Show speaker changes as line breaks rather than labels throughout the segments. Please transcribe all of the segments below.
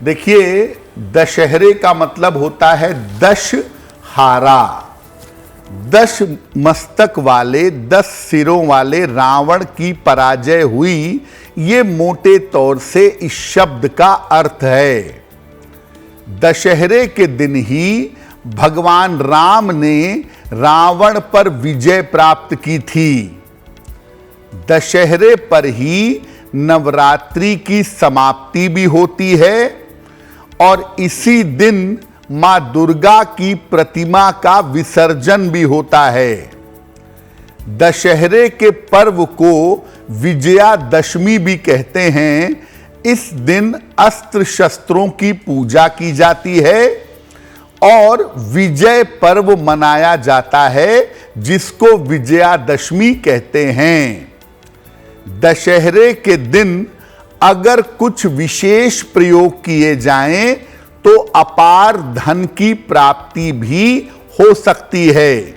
देखिए, दशहरे का मतलब होता है दशहारा। 10 मस्तक वाले, 10 सिरों वाले रावण की पराजय हुई, ये मोटे तौर से इस शब्द का अर्थ है। दशहरे के दिन ही भगवान राम ने रावण पर विजय प्राप्त की थी। दशहरे पर ही नवरात्रि की समाप्ति भी होती है और इसी दिन मां दुर्गा की प्रतिमा का विसर्जन भी होता है। दशहरे के पर्व को विजयादशमी भी कहते हैं। इस दिन अस्त्र शस्त्रों की पूजा की जाती है और विजय पर्व मनाया जाता है, जिसको विजयादशमी कहते हैं। दशहरे के दिन अगर कुछ विशेष प्रयोग किए जाएं तो अपार धन की प्राप्ति भी हो सकती है।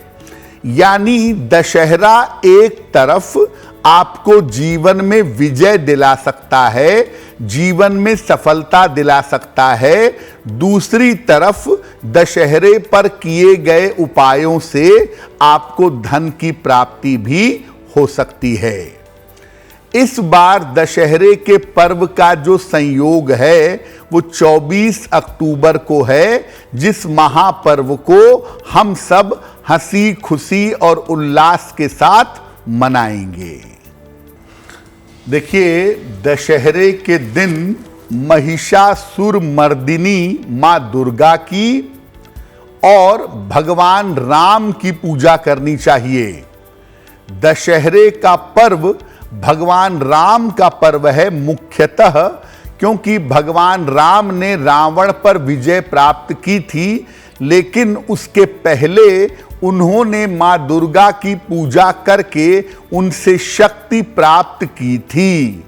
यानी दशहरा एक तरफ आपको जीवन में विजय दिला सकता है, जीवन में सफलता दिला सकता है। दूसरी तरफ दशहरे पर किए गए उपायों से आपको धन की प्राप्ति भी हो सकती है। इस बार दशहरे के पर्व का जो संयोग है वो 24 अक्टूबर को है, जिस महापर्व को हम सब हंसी खुशी और उल्लास के साथ मनाएंगे। देखिए, दशहरे के दिन महिषासुर मर्दिनी मां दुर्गा की और भगवान राम की पूजा करनी चाहिए। दशहरे का पर्व भगवान राम का पर्व है मुख्यतः, क्योंकि भगवान राम ने रावण पर विजय प्राप्त की थी, लेकिन उसके पहले उन्होंने मां दुर्गा की पूजा करके उनसे शक्ति प्राप्त की थी।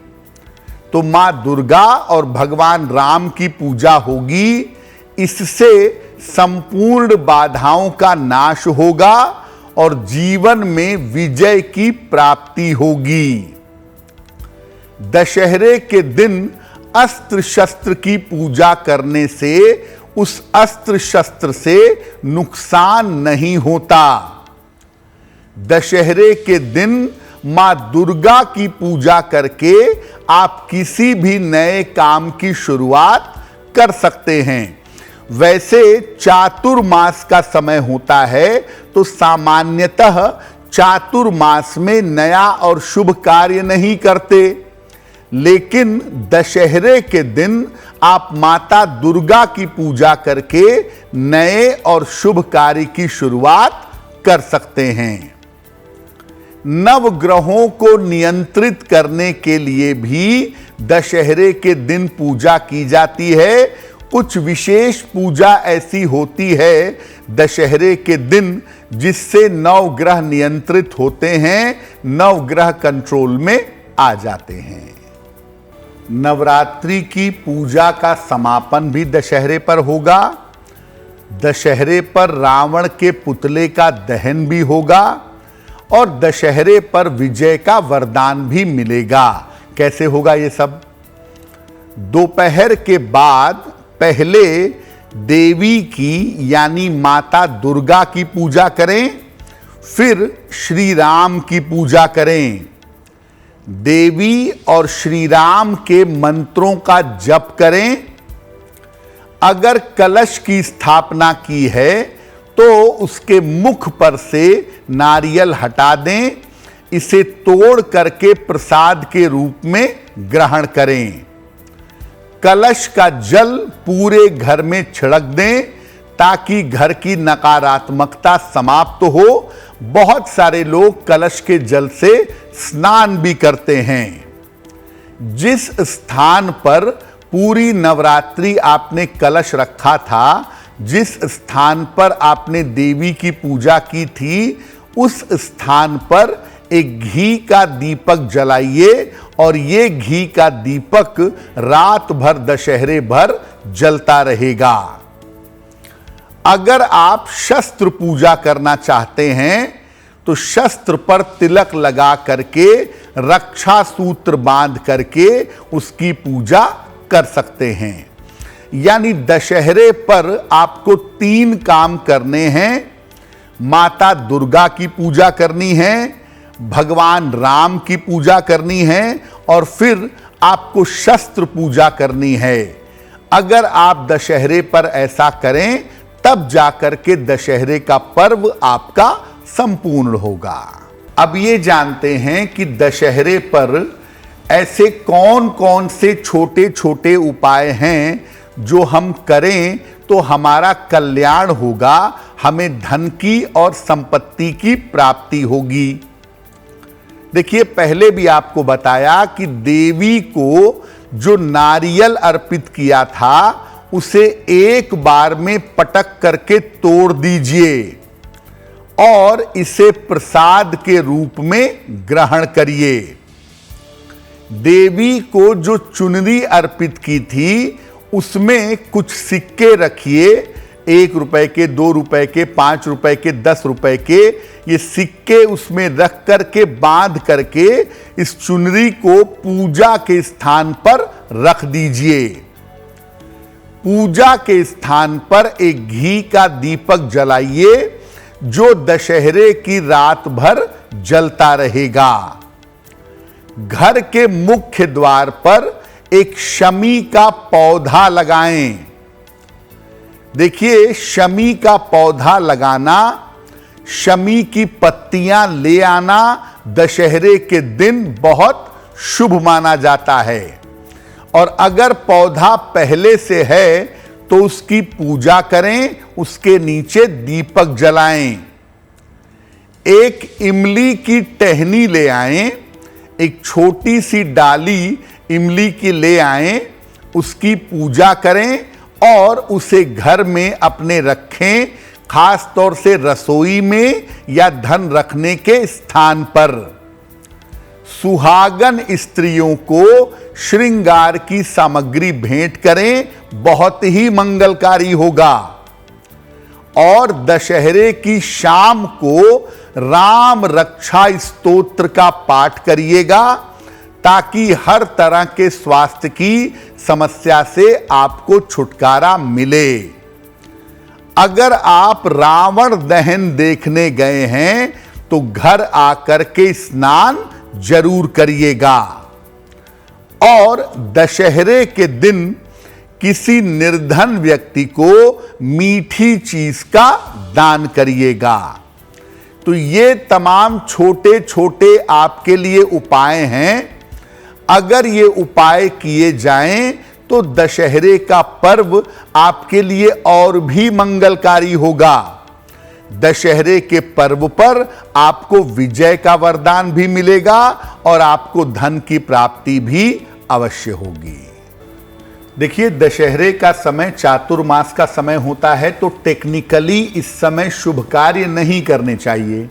तो मां दुर्गा और भगवान राम की पूजा होगी, इससे संपूर्ण बाधाओं का नाश होगा और जीवन में विजय की प्राप्ति होगी। दशहरे के दिन अस्त्र शस्त्र की पूजा करने से उस अस्त्र शस्त्र से नुकसान नहीं होता। दशहरे के दिन मां दुर्गा की पूजा करके आप किसी भी नए काम की शुरुआत कर सकते हैं। वैसे चातुर्मास का समय होता है, तो सामान्यतः चातुर्मास में नया और शुभ कार्य नहीं करते, लेकिन दशहरे के दिन आप माता दुर्गा की पूजा करके नए और शुभ कार्य की शुरुआत कर सकते हैं। नवग्रहों को नियंत्रित करने के लिए भी दशहरे के दिन पूजा की जाती है। कुछ विशेष पूजा ऐसी होती है दशहरे के दिन, जिससे नवग्रह नियंत्रित होते हैं, नवग्रह कंट्रोल में आ जाते हैं। नवरात्रि की पूजा का समापन भी दशहरे पर होगा। दशहरे पर रावण के पुतले का दहन भी होगा और दशहरे पर विजय का वरदान भी मिलेगा। कैसे होगा ये सब? दोपहर के बाद पहले देवी की यानी माता दुर्गा की पूजा करें, फिर श्री राम की पूजा करें। देवी और श्री राम के मंत्रों का जप करें। अगर कलश की स्थापना की है तो उसके मुख पर से नारियल हटा दें, इसे तोड़ करके प्रसाद के रूप में ग्रहण करें। कलश का जल पूरे घर में छिड़क दें ताकि घर की नकारात्मकता समाप्त हो। बहुत सारे लोग कलश के जल से स्नान भी करते हैं। जिस स्थान पर पूरी नवरात्रि आपने कलश रखा था, जिस स्थान पर आपने देवी की पूजा की थी, उस स्थान पर एक घी का दीपक जलाइए और ये घी का दीपक रात भर दशहरे भर जलता रहेगा। अगर आप शस्त्र पूजा करना चाहते हैं तो शस्त्र पर तिलक लगा करके, रक्षा सूत्र बांध करके उसकी पूजा कर सकते हैं। यानी दशहरे पर आपको 3 काम करने हैं। माता दुर्गा की पूजा करनी है, भगवान राम की पूजा करनी है और फिर आपको शस्त्र पूजा करनी है। अगर आप दशहरे पर ऐसा करें तब जाकर के दशहरे का पर्व आपका संपूर्ण होगा। अब ये जानते हैं कि दशहरे पर ऐसे कौन कौन से छोटे छोटे उपाय हैं जो हम करें तो हमारा कल्याण होगा, हमें धन की और संपत्ति की प्राप्ति होगी। देखिए, पहले भी आपको बताया कि देवी को जो नारियल अर्पित किया था उसे एक बार में पटक करके तोड़ दीजिए और इसे प्रसाद के रूप में ग्रहण करिए। देवी को जो चुनरी अर्पित की थी उसमें कुछ सिक्के रखिए, 1 रुपए के, 2 रुपए के, 5 रुपए के, 10 रुपए के। ये सिक्के उसमें रख करके बांध करके इस चुनरी को पूजा के स्थान पर रख दीजिए। पूजा के स्थान पर एक घी का दीपक जलाइए जो दशहरे की रात भर जलता रहेगा। घर के मुख्य द्वार पर एक शमी का पौधा लगाएं। देखिए, शमी का पौधा लगाना, शमी की पत्तियां ले आना दशहरे के दिन बहुत शुभ माना जाता है। और अगर पौधा पहले से है तो उसकी पूजा करें, उसके नीचे दीपक जलाएं। एक इमली की टहनी ले आएं, एक छोटी सी डाली इमली की ले आएं, उसकी पूजा करें और उसे घर में अपने रखें, खास तौर से रसोई में या धन रखने के स्थान पर। सुहागन स्त्रियों को श्रृंगार की सामग्री भेंट करें, बहुत ही मंगलकारी होगा। और दशहरे की शाम को राम रक्षा स्तोत्र का पाठ करिएगा ताकि हर तरह के स्वास्थ्य की समस्या से आपको छुटकारा मिले। अगर आप रावण दहन देखने गए हैं तो घर आकर के स्नान जरूर करिएगा। और दशहरे के दिन किसी निर्धन व्यक्ति को मीठी चीज का दान करिएगा। तो ये तमाम छोटे छोटे आपके लिए उपाय हैं। अगर ये उपाय किए जाएं तो दशहरे का पर्व आपके लिए और भी मंगलकारी होगा। दशहरे के पर्व पर आपको विजय का वरदान भी मिलेगा और आपको धन की प्राप्ति भी अवश्य होगी। देखिए, दशहरे का समय चातुर्मास का समय होता है तो टेक्निकली इस समय शुभ कार्य नहीं करने चाहिए,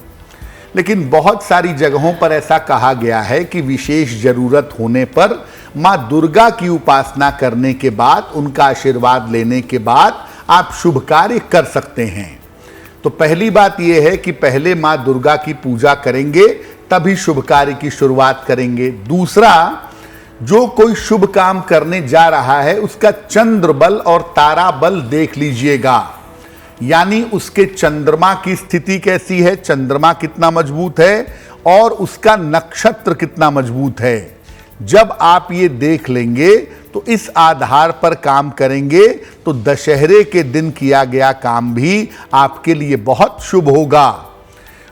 लेकिन बहुत सारी जगहों पर ऐसा कहा गया है कि विशेष जरूरत होने पर मां दुर्गा की उपासना करने के बाद, उनका आशीर्वाद लेने के बाद आप शुभ कार्य कर सकते हैं। तो पहली बात यह है कि पहले मां दुर्गा की पूजा करेंगे तभी शुभ कार्य की शुरुआत करेंगे। दूसरा, जो कोई शुभ काम करने जा रहा है उसका चंद्र बल और तारा बल देख लीजिएगा, यानी उसके चंद्रमा की स्थिति कैसी है, चंद्रमा कितना मजबूत है और उसका नक्षत्र कितना मजबूत है। जब आप ये देख लेंगे तो इस आधार पर काम करेंगे तो दशहरे के दिन किया गया काम भी आपके लिए बहुत शुभ होगा।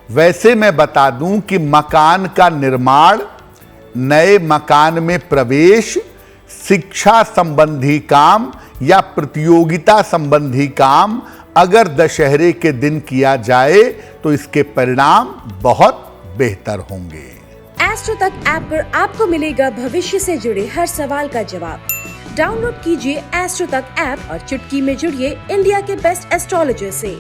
वैसे मैं बता दूं कि मकान का निर्माण, नए मकान में प्रवेश, शिक्षा संबंधी काम या प्रतियोगिता संबंधी काम अगर दशहरे के दिन किया जाए तो इसके परिणाम बहुत बेहतर होंगे।
एस्ट्रो तक ऐप पर आपको मिलेगा भविष्य से जुड़े हर सवाल का जवाब। डाउनलोड कीजिए एस्ट्रो तक ऐप और चुटकी में जुड़िए इंडिया के बेस्ट एस्ट्रोलॉजर से।